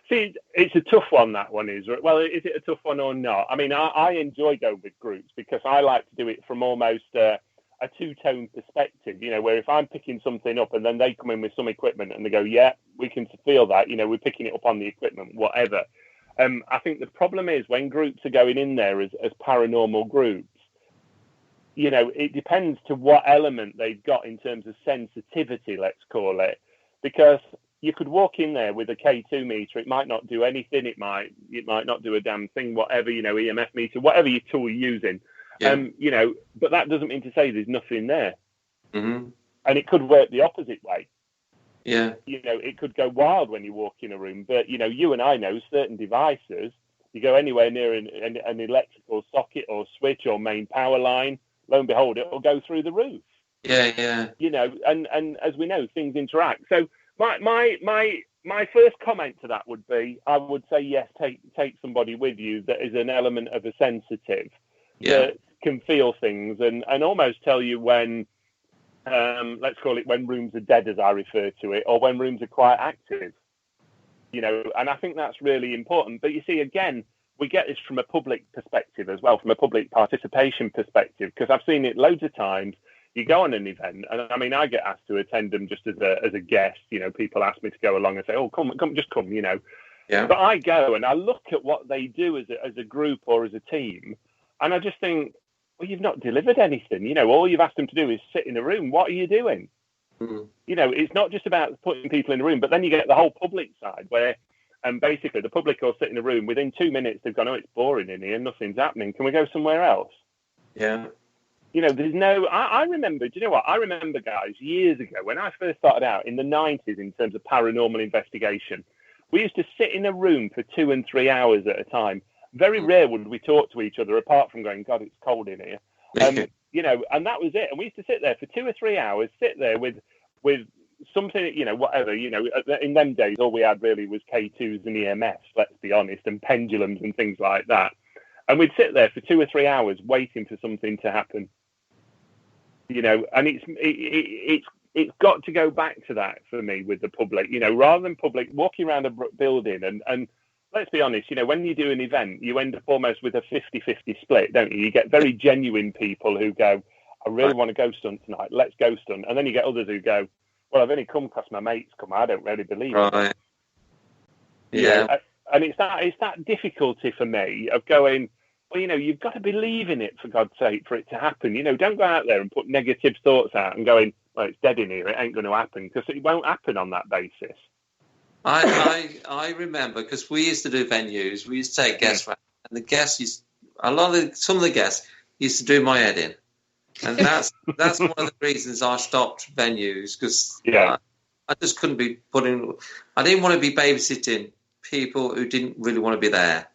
See, it's a tough one, that one is. Well, is it a tough one or not? I mean, I enjoy going with groups because I like to do it from almost a two-tone perspective, where if I'm picking something up and then they come in with some equipment and they go, yeah, we can feel that, we're picking it up on the equipment, whatever. I think the problem is when groups are going in there as paranormal groups, it depends to what element they've got in terms of sensitivity, let's call it, because you could walk in there with a K2 meter. It might not do anything. It might not do a damn thing, whatever, EMF meter, whatever your tool you're using. Yeah. But that doesn't mean to say there's nothing there. Mm-hmm. And it could work the opposite way. Yeah. It could go wild when you walk in a room. But, you and I know certain devices, you go anywhere near an electrical socket or switch or main power line, lo and behold, it'll go through the roof. Yeah. And as we know, things interact. So my first comment to that would be, I would say, yes, take somebody with you that is an element of a sensitive that can feel things and almost tell you when, let's call it when rooms are dead, as I refer to it, or when rooms are quite active, and I think that's really important. But you see, again, we get this from a public perspective as well, from a public participation perspective, because I've seen it loads of times. You go on an event, and I mean, I get asked to attend them just as a guest. People ask me to go along and say, "Oh, come, just come," Yeah. But I go and I look at what they do as a group or as a team, and I just think, well, you've not delivered anything. All you've asked them to do is sit in a room. What are you doing? Mm-hmm. It's not just about putting people in a room, but then you get the whole public side where, basically, the public will sit in a room. Within 2 minutes, they've gone, "Oh, it's boring in here. Nothing's happening. Can we go somewhere else?" Yeah. There's no, I remember, do you know what? I remember, guys, years ago, when I first started out in the 90s in terms of paranormal investigation, we used to sit in a room for 2 and 3 hours at a time. Very rare would we talk to each other apart from going, God, it's cold in here. And that was it. And we used to sit there for 2 or 3 hours, sit there with something, whatever, in them days, all we had really was K2s and EMFs, let's be honest, and pendulums and things like that. And we'd sit there for 2 or 3 hours waiting for something to happen. And it's got to go back to that for me with the public, rather than public walking around a building. And let's be honest, when you do an event, you end up almost with a 50-50 split, don't you? You get very genuine people who go, I really want to ghost hunt tonight. Let's ghost hunt. And then you get others who go, well, I've only come because my mates come. I don't really believe it. Yeah. And it's that difficulty for me of going, well, you've got to believe in it, for God's sake, for it to happen. Don't go out there and put negative thoughts out and going, well, it's dead in here, it ain't going to happen, because it won't happen on that basis. I remember, because we used to do venues, we used to take guests around, and the guests some of the guests used to do my head in. And that's one of the reasons I stopped venues, because I just couldn't be I didn't want to be babysitting people who didn't really want to be there.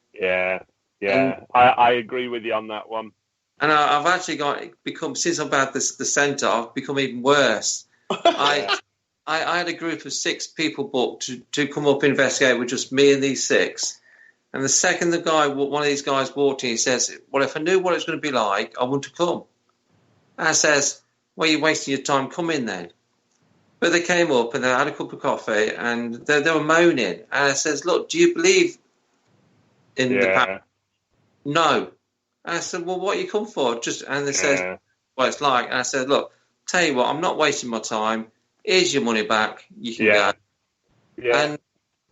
Yeah, I agree with you on that one. And I've actually since I've had the centre, I've become even worse. I had a group of 6 people booked to come up and investigate with just me and these 6. And the second one of these guys walked in, he says, well, if I knew what it was going to be like, I wouldn't have come. And I says, well, you're wasting your time, come in then. But they came up and they had a cup of coffee and they were moaning. And I says, look, do you believe in the power? No. And I said, well, what you come for? And they said, what it's like. And I said, look, tell you what, I'm not wasting my time. Here's your money back. You can go. Yeah. And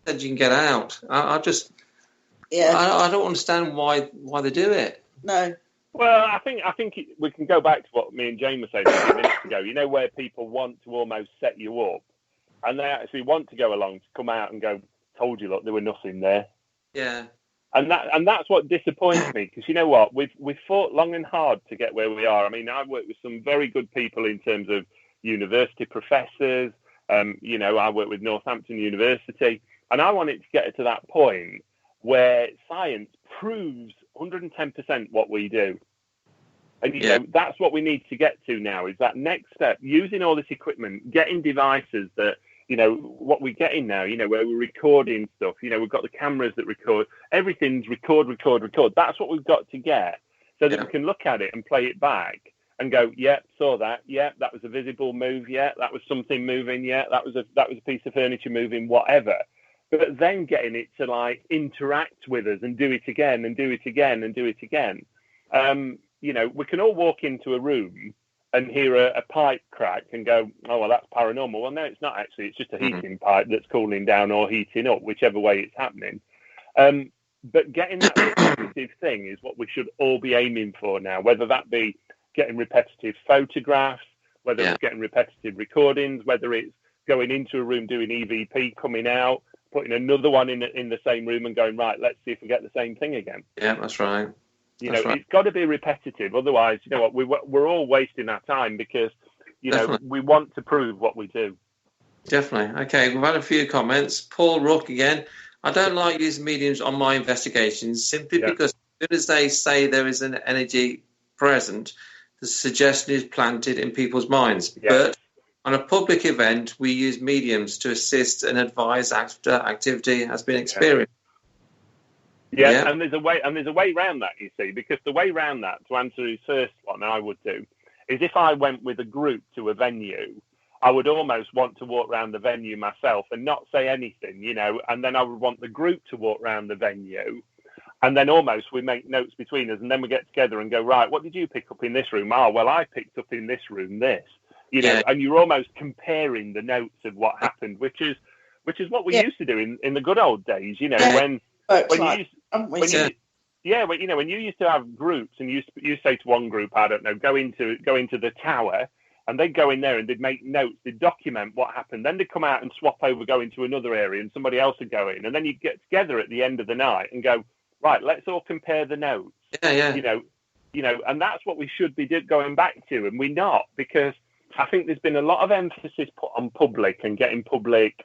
said you can get out. I don't understand why they do it. No. Well, I think we can go back to what me and Jane were saying a few minutes ago. You know, where people want to almost set you up, and they actually want to go along to come out and go, "Told you, look, there were nothing there." Yeah. And that's what disappoints me, because you know what, we've fought long and hard to get where we are. I mean, I've worked with some very good people in terms of university professors. You know, I work with Northampton University, and I want it to get to that point where science proves 110% what we do. And, you know, that's what we need to get to now, is that next step, using all this equipment, getting devices that, you know, what we're getting now, you know, where we're recording stuff, you know, we've got the cameras that record, everything's record. That's what we've got to get, so that we can look at it and play it back and go, saw that. That was a visible move. That was something moving. That was a piece of furniture moving, whatever. But then getting it to like interact with us and do it again and do it again and do it again. You know, we can all walk into a room and hear a pipe crack and go, oh, well, that's paranormal. Well, no, it's not actually. It's just a heating pipe that's cooling down or heating up, whichever way it's happening. But getting that repetitive thing is what we should all be aiming for now, whether that be getting repetitive photographs, whether it's getting repetitive recordings, whether it's going into a room doing EVP, coming out, putting another one in the same room and going, right, let's see if we get the same thing again. Yeah, that's right. You know, it's got to be repetitive. Otherwise, you know what, we're all wasting our time, because, you know, we want to prove what we do. Definitely. Okay, we've had a few comments. Paul Rook again. I don't like using mediums on my investigations simply because as soon as they say there is an energy present, the suggestion is planted in people's minds. Yeah. But on a public event, we use mediums to assist and advise after activity has been experienced. Yeah, and there's a way around that, you see, because the way around that, to answer his first one, I would do, is if I went with a group to a venue, I would almost want to walk around the venue myself and not say anything, you know, and then I would want the group to walk around the venue, and then almost we make notes between us, and then we get together and go, right, what did you pick up in this room? Oh, well, I picked up in this room this, you know, and you're almost comparing the notes of what happened, which is what we used to do in the good old days, you know, when you used to have groups, and you say to one group, I don't know, go into the tower, and they'd go in there and they'd make notes, they'd document what happened. Then they'd come out and swap over, go into another area, and somebody else would go in. And then you'd get together at the end of the night and go, right, let's all compare the notes. Yeah. You know, and that's what we should be going back to, and we're not, because I think there's been a lot of emphasis put on public and getting public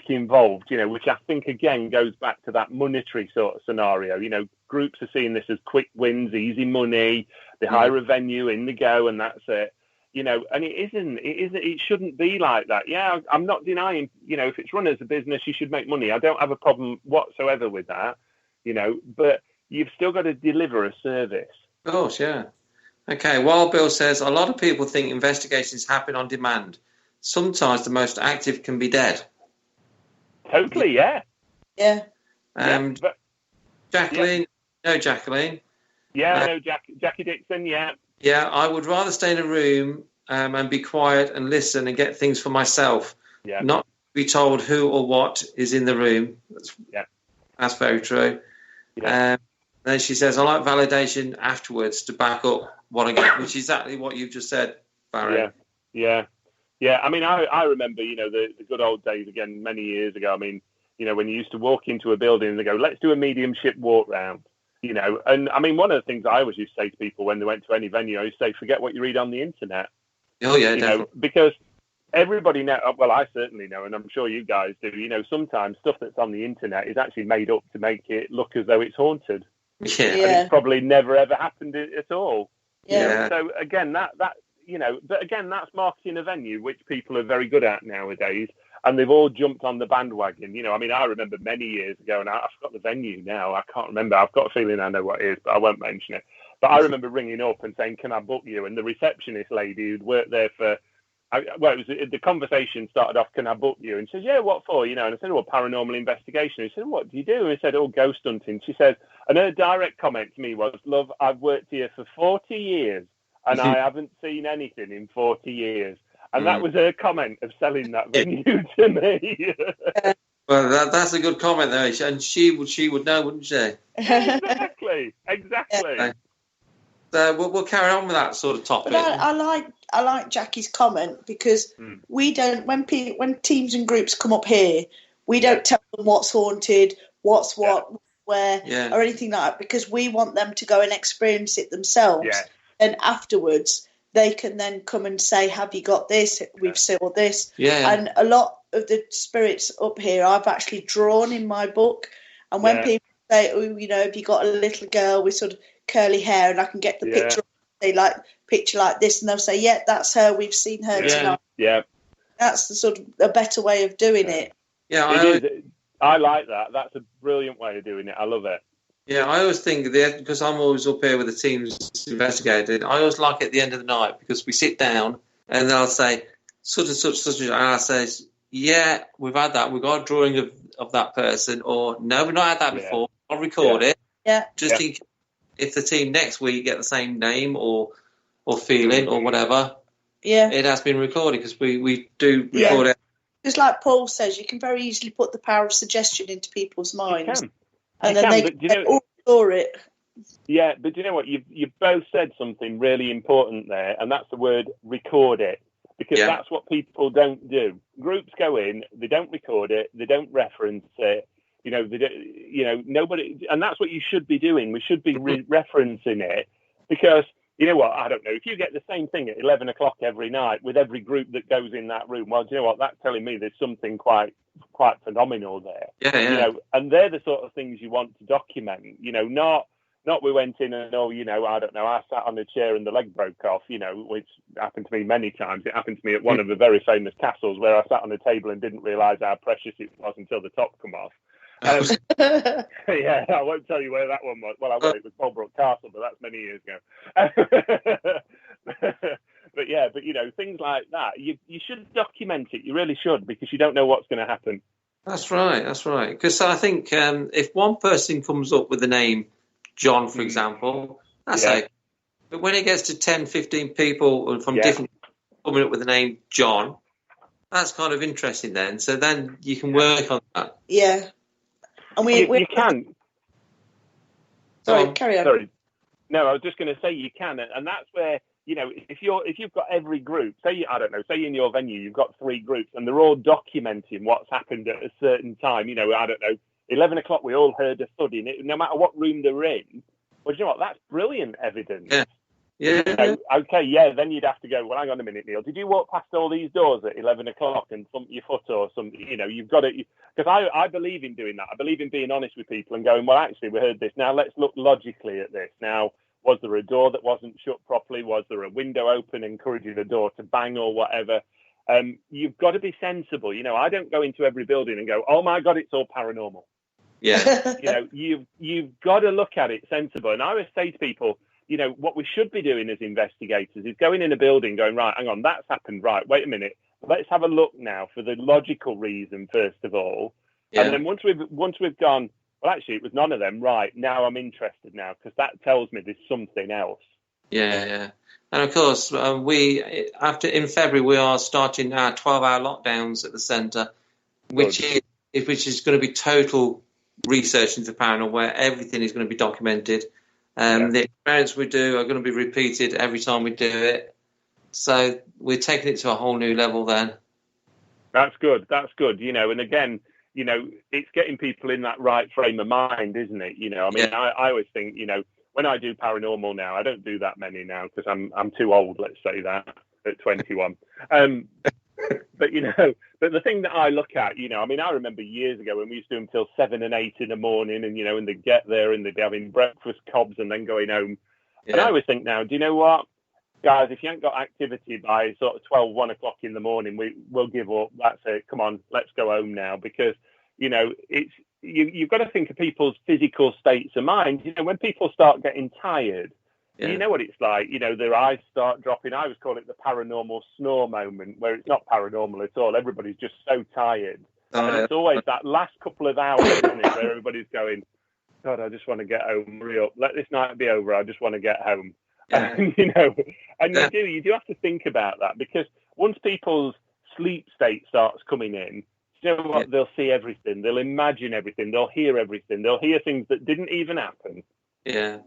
involved, you know, which I think again goes back to that monetary sort of scenario. You know, groups are seeing this as quick wins, easy money, they hire a venue, in they go, and that's it. You know, and it shouldn't be like that. Yeah, I'm not denying, you know, if it's run as a business, you should make money. I don't have a problem whatsoever with that, you know, but you've still got to deliver a service. Of course, yeah. Okay, Wild Bill says, a lot of people think investigations happen on demand. Sometimes the most active can be dead. Totally, yeah. Jacqueline, no, Jacqueline. Yeah, I know Jackie Dixon, yeah. Yeah, I would rather stay in a room and be quiet and listen and get things for myself. Yeah. Not be told who or what is in the room. That's very true. Yeah. Then she says, I like validation afterwards to back up what I get, which is exactly what you've just said, Barry. Yeah. I mean, I remember, you know, the good old days again, many years ago. I mean, you know, when you used to walk into a building and they go, let's do a mediumship walk round. You know, and I mean, one of the things I always used to say to people when they went to any venue, I used to say, forget what you read on the internet. Oh, yeah, you know, because everybody knows, well, I certainly know, and I'm sure you guys do, you know, sometimes stuff that's on the internet is actually made up to make it look as though it's haunted. Yeah. And it's probably never, ever happened at all. Yeah. You know? So, again, that you know, but again, that's marketing a venue, which people are very good at nowadays. And they've all jumped on the bandwagon. You know, I mean, I remember many years ago, and I forgot the venue now. I can't remember. I've got a feeling I know what it is, but I won't mention it. But I remember ringing up and saying, can I book you? And the receptionist lady who'd worked there for the conversation started off, can I book you? And she says, yeah, what for? And I said, well, paranormal investigation. He said, what do you do? And I said, ghost hunting. She said, and her direct comment to me was, love, I've worked here for 40 years and I haven't seen anything in 40 years. And that was her comment of selling that venue to me. Well, that's a good comment, though, and she would know, wouldn't she? Exactly. So we'll carry on with that sort of topic. But I like Jackie's comment, because we don't, when teams and groups come up here, we don't tell them what's haunted, what's what, where, or anything like that, because we want them to go and experience it themselves. Yeah. And afterwards, they can then come and say, have you got this? We've saw this. Yeah. And a lot of the spirits up here I've actually drawn in my book. And when people say, have you got a little girl with sort of curly hair, and I can get the picture, they like picture like this, and they'll say, yeah, that's her, we've seen her tonight. Yeah. That's the sort of a better way of doing it. Yeah, I like that. That's a brilliant way of doing it. I love it. Yeah, I always think because I'm always up here with the teams investigating, I always like at the end of the night, because we sit down and they'll say such and such, and I say, yeah, we've had that. We've got a drawing of that person, or no, we've not had that before. I'll record it. Yeah. Just think if the team next week get the same name or feeling or whatever. Yeah. It has been recorded, because we do record it. Just like Paul says, you can very easily put the power of suggestion into people's minds. You can. And then they all saw it. Yeah, but do you know what? You've both said something really important there, and that's the word record it. Because that's what people don't do. Groups go in, they don't record it, they don't reference it. Nobody, and that's what you should be doing. We should be referencing it, because you know what? I don't know. If you get the same thing at 11 o'clock every night with every group that goes in that room, well, do you know what? That's telling me there's something quite phenomenal there. Yeah. And they're the sort of things you want to document. Not we went in and, I don't know, I sat on a chair and the leg broke off, which happened to me many times. It happened to me at one of the very famous castles, where I sat on a table and didn't realise how precious it was until the top come off. I won't tell you where that one was. Well, I will. It was Bolbrook Castle, but that's many years ago. But things like that, you should document it. You really should, because you don't know what's going to happen. That's right. Because I think if one person comes up with the name John, for example, that's okay. But when it gets to 10, 15 people from different coming up with the name John, that's kind of interesting then. So then you can work on that. Yeah. And you can. Sorry, carry on. Sorry. No, I was just going to say you can, and that's where, if you've got every group, say in your venue you've got 3 groups, and they're all documenting what's happened at a certain time. 11 o'clock we all heard a thud in it, no matter what room they're in. Well, you know what? That's brilliant evidence. Yeah. Then you'd have to go, well, hang on a minute, Neil. Did you walk past all these doors at 11 o'clock and thump your foot or something? You've got it. Because I believe in doing that. I believe in being honest with people and going, well, actually, we heard this. Now, let's look logically at this. Now, was there a door that wasn't shut properly? Was there a window open, encouraging the door to bang or whatever? You've got to be sensible. I don't go into every building and go, oh, my God, it's all paranormal. Yeah. You've got to look at it sensible. And I always say to people, what we should be doing as investigators is going in a building going, right, hang on, that's happened. Right, wait a minute. Let's have a look now for the logical reason, first of all. Yeah. And then once we've gone, well, actually, it was none of them. Right, now I'm interested now, because that tells me there's something else. Yeah. And of course, in February, we are starting our 12-hour lockdowns at the centre, which is going to be total research into paranormal, where everything is going to be documented. The experiments we do are going to be repeated every time we do it. So we're taking it to a whole new level then. That's good. And again, it's getting people in that right frame of mind, isn't it? I always think, when I do paranormal now, I don't do that many now because I'm too old, let's say that, at 21. But the thing that I look at, I remember years ago when we used to do them till 7 and 8 in the morning, and they'd get there and they'd be having breakfast cobs and then going home. Yeah. And I always think now, do you know what, guys, if you ain't got activity by sort of 12, 1 o'clock in the morning, we'll give up. That's it. Come on, let's go home now, because, it's you've got to think of people's physical states of mind. When people start getting tired, Yeah. You know what it's like, their eyes start dropping. I always call it the paranormal snore moment, where it's not paranormal at all. Everybody's just so tired. And it's always that last couple of hours, isn't it, where everybody's going, God, I just want to get home. Hurry up. Let this night be over. I just want to get home. Yeah. And you do have to think about that, because once people's sleep state starts coming in, you know what? Yeah. They'll see everything. They'll imagine everything. They'll hear everything. They'll hear things that didn't even happen. Yeah.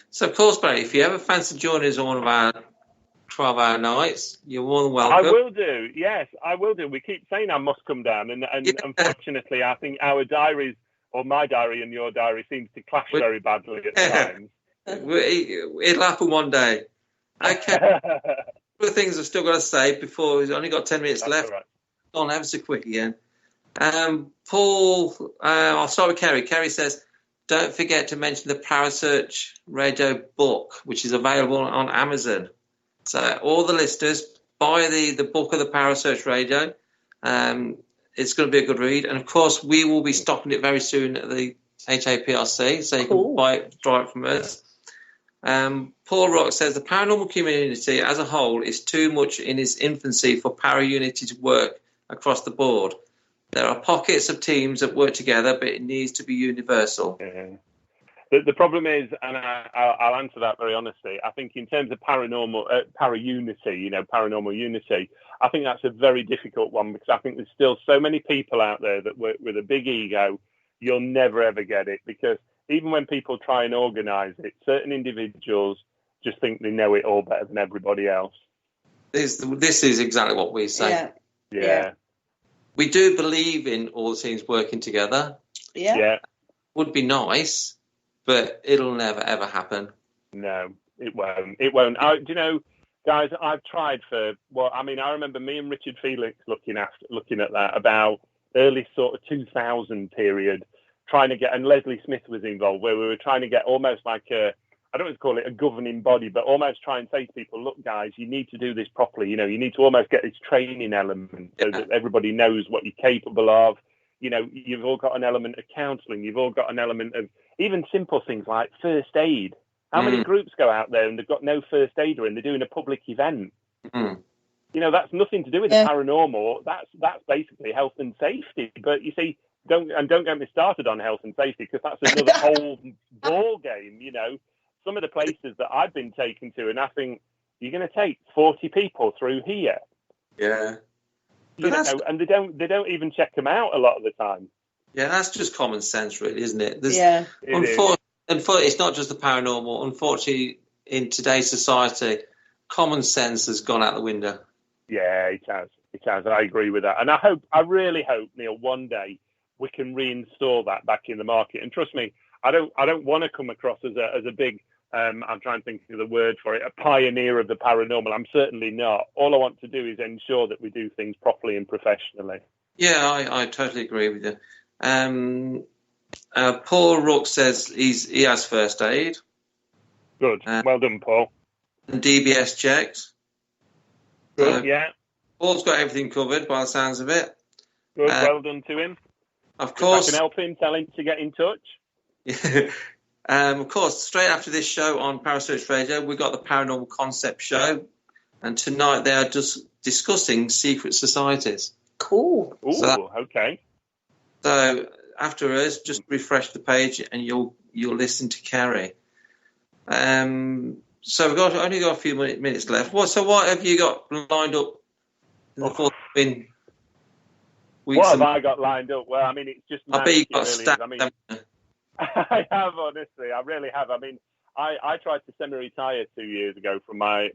So, of course, Barry, if you ever fancy joining us on one of our 12-hour nights, you're more than welcome. I will do. Yes, I will do. We keep saying I must come down, and unfortunately, I think our diaries, or my diary and your diary, seems to clash very badly at times. It'll happen one day. Okay. A couple of things I've still got to say before we've only got 10 minutes left. Right. On ever so quick again. Paul, I'll start with Kerry. Kerry says, don't forget to mention the Parasearch Radio book, which is available on Amazon. So all the listeners, buy the book of the Parasearch Radio. It's going to be a good read. And, of course, we will be stocking it very soon at the HAPRC, so you can buy it from us. Paul Rock says, the paranormal community as a whole is too much in its infancy for Para-Unity to work across the board. There are pockets of teams that work together, but it needs to be universal. Yeah. The problem is, and I'll answer that very honestly, I think in terms of Para-Unity, Paranormal Unity, I think that's a very difficult one, because I think there's still so many people out there that work with a big ego. You'll never, ever get it, because even when people try and organise it, certain individuals just think they know it all better than everybody else. This is exactly what we say. Yeah. We do believe in all the teams working together. Yeah. Would be nice, but it'll never, ever happen. No, it won't. It won't. Guys, I've tried I remember me and Richard Felix looking at that about early sort of 2000 period, trying to get, and Leslie Smith was involved, where we were trying to get almost like I don't want to call it a governing body, but almost try and say to people, look, guys, you need to do this properly. You need to almost get this training element so that everybody knows what you're capable of. You've all got an element of counselling. You've all got an element of even simple things like first aid. How many groups go out there and they've got no first aider and they're doing a public event? That's nothing to do with the paranormal. That's basically health and safety. But you see, don't get me started on health and safety, because that's another whole ball game. Some of the places that I've been taken to, and I think you're going to take 40 people through here. Yeah. And they don't even check them out a lot of the time. Yeah, that's just common sense, really, isn't it? Unfortunately, it's not just the paranormal. Unfortunately, in today's society, common sense has gone out the window. Yeah, it has. It has. I agree with that. And I really hope, Neil, one day we can reinstall that back in the market. And trust me, I don't want to come across as a big, I'm trying to think of the word for it, a pioneer of the paranormal. I'm certainly not. All I want to do is ensure that we do things properly and professionally. Yeah, I totally agree with you. Paul Rook says he has first aid. Good. Well done, Paul. And DBS checked. Good, yeah. Paul's got everything covered by the sounds of it. Good, well done to him. Of course. If I can help him, tell him to get in touch. Of course, straight after this show on Parasearch Radio, we got the Paranormal Concept Show, and tonight they are just discussing secret societies. Cool. Ooh, okay. So after us, just refresh the page, and you'll listen to Carrie. So we've only got a few minutes left. So what have you got lined up in the forthcoming weeks? What have I got lined up? Well, I mean, it's just. I bet you got stacked. I have, honestly. I really have. I mean, I tried to semi-retire 2 years ago from my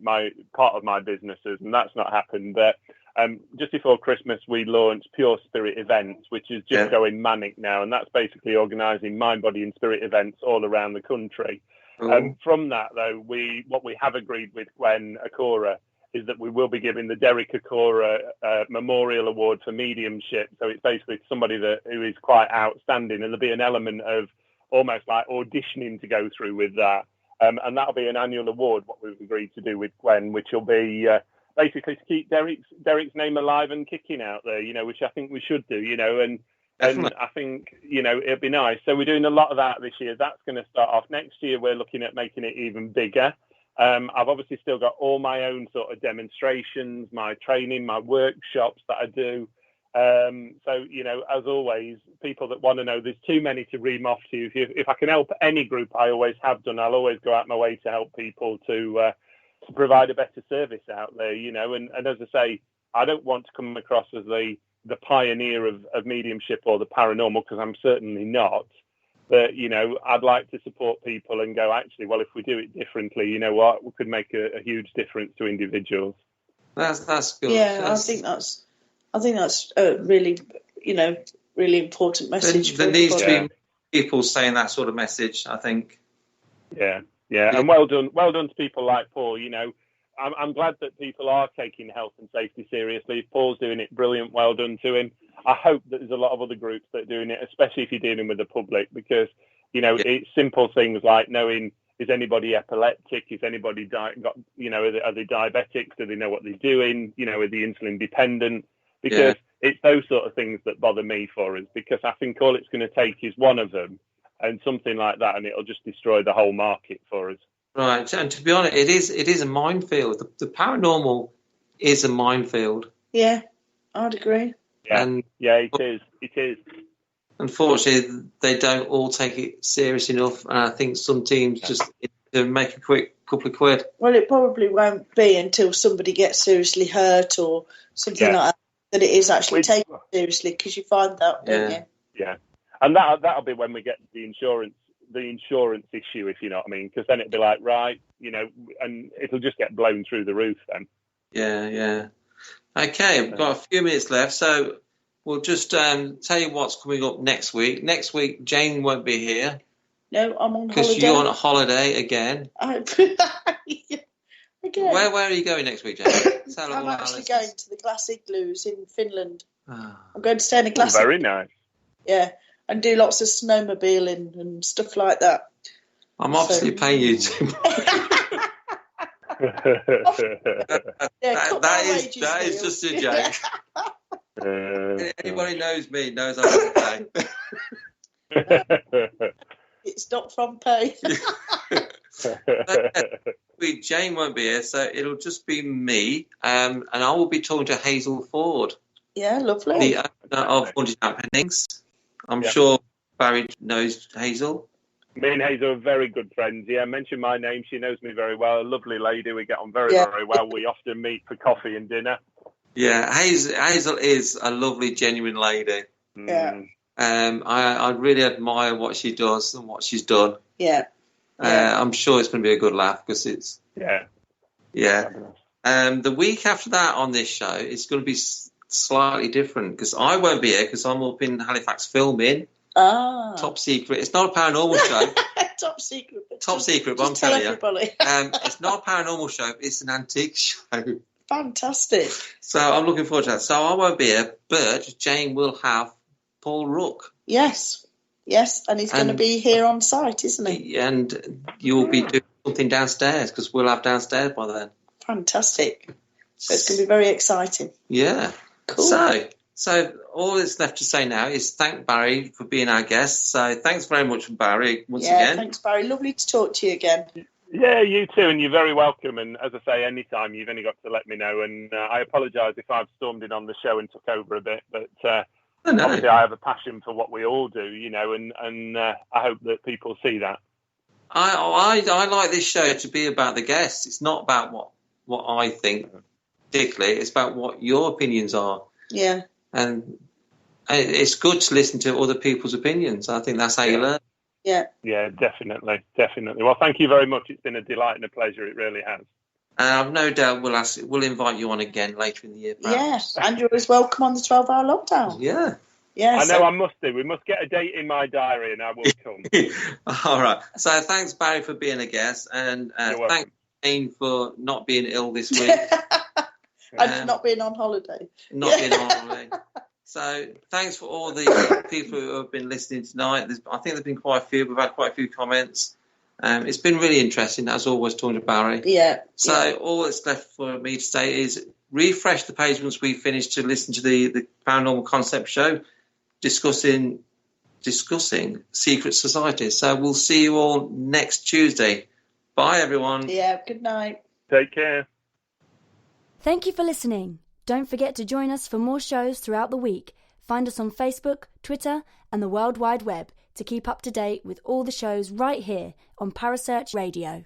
part of my businesses, and that's not happened. But just before Christmas, we launched Pure Spirit Events, which is just going manic now, and that's basically organising mind, body, and spirit events all around the country. From that, though, what we have agreed with Gwen Akora is that we will be giving the Derek Akora Memorial Award for Mediumship. So it's basically somebody who is quite outstanding, and there'll be an element of almost like auditioning to go through with that. And that'll be an annual award, what we've agreed to do with Gwen, which will be basically to keep Derek's name alive and kicking out there, which I think we should do, and I think, it'd be nice. So we're doing a lot of that this year. That's going to start off. Next year, we're looking at making it even bigger. I've obviously still got all my own sort of demonstrations, my training, my workshops that I do. So, you know, as always, people that want to know, there's too many to ream off to you. If I can help any group, I always have done. I'll always go out my way to help people to provide a better service out there, you know. And as I say, I don't want to come across as the pioneer of mediumship or the paranormal, because I'm certainly not. But, you know, I'd like to support people and go, actually, well, if we do it differently, you know what, we could make a huge difference to individuals. That's good. Yeah, I think that's a really, you know, really important message. There needs to be people saying that sort of message, I think. Yeah, and well done to people like Paul. You know, I'm glad that people are taking health and safety seriously. If Paul's doing it, brilliant, well done to him. I hope that there's a lot of other groups that are doing it, especially if you're dealing with the public, because, you know, it's simple things like knowing, is anybody epileptic? Is anybody got, you know, are they diabetics? Do they know what they're doing? You know, are they insulin dependent? Because it's those sort of things that bother me for us, because I think all it's going to take is one of them and something like that, and it'll just destroy the whole market for us. Right, and to be honest, it is a minefield. The paranormal is a minefield. Yeah, I'd agree. Yeah, and it is. Unfortunately, they don't all take it serious enough, and I think some teams just make a quick couple of quid. Well, it probably won't be until somebody gets seriously hurt or something like that it is actually taken seriously, because you find that, don't you? Yeah, and that'll be when we get the insurance issue, if you know what I mean, because then it'll be like, right, you know, and it'll just get blown through the roof then. Yeah. Okay, we've got a few minutes left, so we'll just tell you what's coming up next week. Next week, Jane won't be here. No, I'm on holiday. Because you're on a holiday again. Again. Where are you going next week, Jane? I'm actually going to the Glass Igloos in Finland. I'm going to stay in a glass. Very nice. Yeah, and do lots of snowmobiling and stuff like that. I'm obviously paying you too much. that is just a joke. Anybody knows me knows I'm pay. It's not from pay. Jane won't be here, so it'll just be me, and I will be talking to Hazel Ford. Yeah, lovely. The owner of Haunted Happenings. I'm sure Barrie knows Hazel. Me and Hazel are very good friends. Yeah, mention my name. She knows me very well. A lovely lady. We get on very, very well. We often meet for coffee and dinner. Yeah, Hazel is a lovely, genuine lady. Yeah. I really admire what she does and what she's done. Yeah. I'm sure it's going to be a good laugh, because it's... Yeah. The week after that on this show, it's going to be slightly different, because I won't be here, because I'm up in Halifax filming. Top secret. It's not a paranormal show. Top secret. Top secret, but I'm telling you. It's not a paranormal show. It's an antique show. Fantastic. So I'm looking forward to that. So I won't be here, but Jane will have Paul Rook. Yes, and he's going to be here on site, isn't he? And you'll be doing something downstairs, because we'll have downstairs by then. Fantastic. So it's going to be very exciting. Yeah. Cool. So all that's left to say now is thank Barrie for being our guest. So thanks very much, Barrie, once again. Yeah, thanks, Barrie. Lovely to talk to you again. Yeah, you too, and you're very welcome. And as I say, anytime, you've only got to let me know. And I apologise if I've stormed in on the show and took over a bit, but obviously I have a passion for what we all do, you know, and I hope that people see that. I like this show to be about the guests. It's not about what I think particularly. It's about what your opinions are. Yeah. And it's good to listen to other people's opinions. I think that's how you learn. Yeah. Yeah, definitely. Well, thank you very much. It's been a delight and a pleasure. It really has. I've no doubt we'll invite you on again later in the year. Perhaps. Yeah, and you're as welcome on the 12-hour lockdown. Yeah. Yeah. I know I must do. We must get a date in my diary and I will come. All right. So thanks, Barrie, for being a guest. And thanks, Jane, for not being ill this week. And for not being on holiday. So thanks for all the people who have been listening tonight. I think there's been quite a few. We've had quite a few comments. It's been really interesting, as always, talking to Barrie. Yeah. So all that's left for me to say is refresh the page once we finish to listen to the Paranormal Concept Show discussing secret societies. So we'll see you all next Tuesday. Bye, everyone. Yeah, good night. Take care. Thank you for listening. Don't forget to join us for more shows throughout the week. Find us on Facebook, Twitter, and the World Wide Web to keep up to date with all the shows right here on Parasearch Radio.